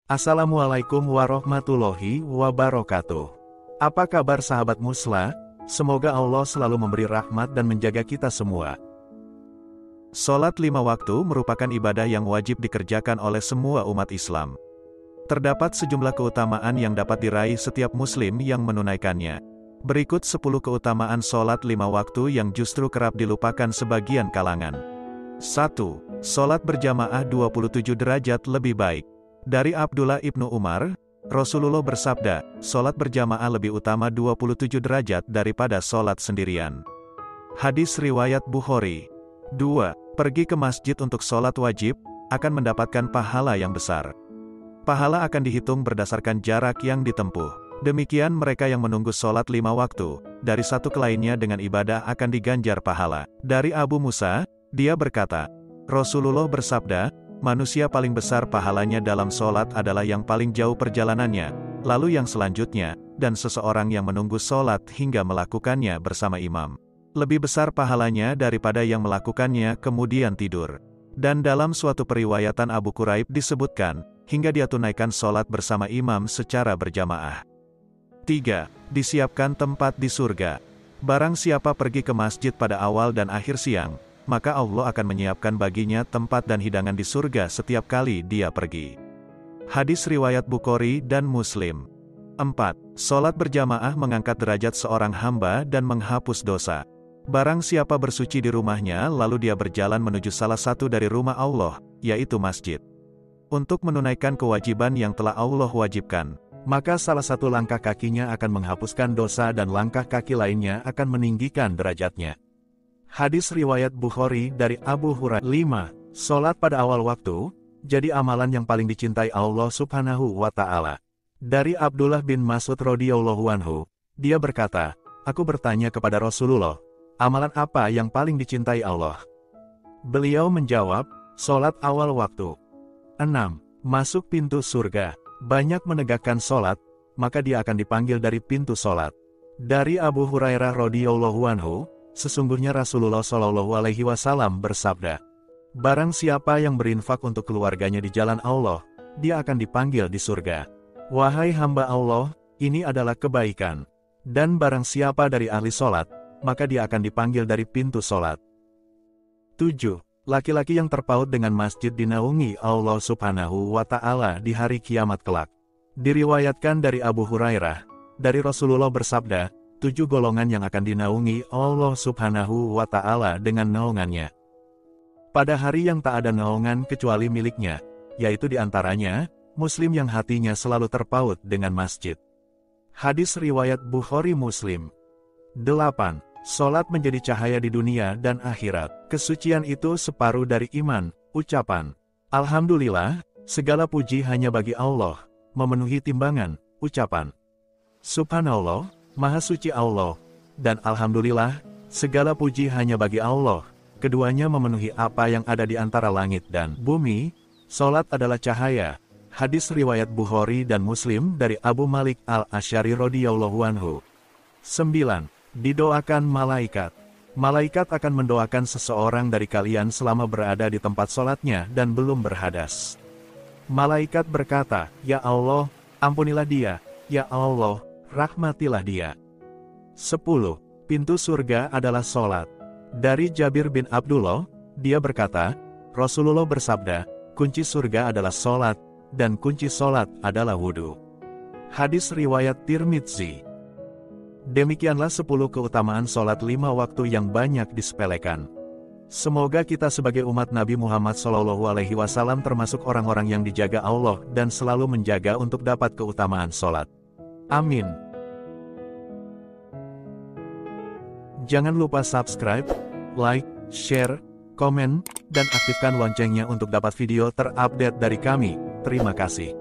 Assalamualaikum warahmatullahi wabarakatuh. Apa kabar sahabat Musla? Semoga Allah selalu memberi rahmat dan menjaga kita semua. Sholat 5 waktu merupakan ibadah yang wajib dikerjakan oleh semua umat Islam. Terdapat sejumlah keutamaan yang dapat diraih setiap muslim yang menunaikannya. Berikut 10 keutamaan sholat 5 waktu yang justru kerap dilupakan sebagian kalangan. 1. Sholat berjamaah 27 derajat lebih baik. Dari Abdullah ibnu Umar, Rasulullah bersabda, sholat berjamaah lebih utama 27 derajat daripada sholat sendirian. Hadis riwayat Bukhari. 2. Pergi ke masjid untuk sholat wajib, akan mendapatkan pahala yang besar. Pahala akan dihitung berdasarkan jarak yang ditempuh. Demikian mereka yang menunggu sholat 5 waktu, dari satu ke lainnya dengan ibadah akan diganjar pahala. Dari Abu Musa, dia berkata, Rasulullah bersabda, manusia paling besar pahalanya dalam sholat adalah yang paling jauh perjalanannya, lalu yang selanjutnya, dan seseorang yang menunggu sholat hingga melakukannya bersama imam. Lebih besar pahalanya daripada yang melakukannya kemudian tidur. Dan dalam suatu periwayatan Abu Quraib disebutkan, hingga dia tunaikan sholat bersama imam secara berjamaah. 3. Disiapkan tempat di surga. Barang siapa pergi ke masjid pada awal dan akhir siang, maka Allah akan menyiapkan baginya tempat dan hidangan di surga setiap kali dia pergi. Hadis riwayat Bukhari dan Muslim. 4. Sholat berjamaah mengangkat derajat seorang hamba dan menghapus dosa. Barang siapa bersuci di rumahnya lalu dia berjalan menuju salah satu dari rumah Allah, yaitu masjid, untuk menunaikan kewajiban yang telah Allah wajibkan, maka salah satu langkah kakinya akan menghapuskan dosa dan langkah kaki lainnya akan meninggikan derajatnya. Hadis riwayat Bukhari dari Abu Hurairah. 5. Sholat pada awal waktu, jadi amalan yang paling dicintai Allah subhanahu wa ta'ala. Dari Abdullah bin Mas'ud radhiyallahu anhu, dia berkata, aku bertanya kepada Rasulullah, amalan apa yang paling dicintai Allah? Beliau menjawab, sholat awal waktu. 6. Masuk pintu surga, banyak menegakkan sholat, maka dia akan dipanggil dari pintu sholat. Dari Abu Hurairah radhiyallahu anhu, sesungguhnya Rasulullah Shallallahu Alaihi Wasallam bersabda, barang siapa yang berinfak untuk keluarganya di jalan Allah, dia akan dipanggil di surga. Wahai hamba Allah, ini adalah kebaikan. Dan barang siapa dari ahli sholat, maka dia akan dipanggil dari pintu sholat. 7. Laki-laki yang terpaut dengan masjid dinaungi Allah Subhanahu wa Ta'ala di hari kiamat kelak. Diriwayatkan dari Abu Hurairah, dari Rasulullah bersabda, 7 golongan yang akan dinaungi Allah Subhanahu wa Ta'ala dengan naungannya pada hari yang tak ada naungan kecuali miliknya, yaitu diantaranya, muslim yang hatinya selalu terpaut dengan masjid. Hadis riwayat Bukhari Muslim. 8. Sholat menjadi cahaya di dunia dan akhirat. Kesucian itu separuh dari iman. Ucapan Alhamdulillah, segala puji hanya bagi Allah, memenuhi timbangan. Ucapan Subhanallah, Maha suci Allah, dan Alhamdulillah, segala puji hanya bagi Allah, keduanya memenuhi apa yang ada di antara langit dan bumi. Sholat adalah cahaya. Hadis riwayat Bukhari dan Muslim dari Abu Malik al-Asy'ari radhiyallahu anhu. 9. Didoakan malaikat. Malaikat akan mendoakan seseorang dari kalian selama berada di tempat sholatnya dan belum berhadas. Malaikat berkata, ya Allah, ampunilah dia, ya Allah, rahmatilah dia. 10. Pintu surga adalah sholat. Dari Jabir bin Abdullah, dia berkata, Rasulullah bersabda, kunci surga adalah sholat, dan kunci sholat adalah wudhu. Hadis riwayat Tirmidzi. Demikianlah 10 keutamaan sholat 5 waktu yang banyak disepelekan. Semoga kita sebagai umat Nabi Muhammad SAW termasuk orang-orang yang dijaga Allah dan selalu menjaga untuk dapat keutamaan sholat. Amin. Jangan lupa subscribe, like, share, komen, dan aktifkan loncengnya untuk dapat video terupdate dari kami. Terima kasih.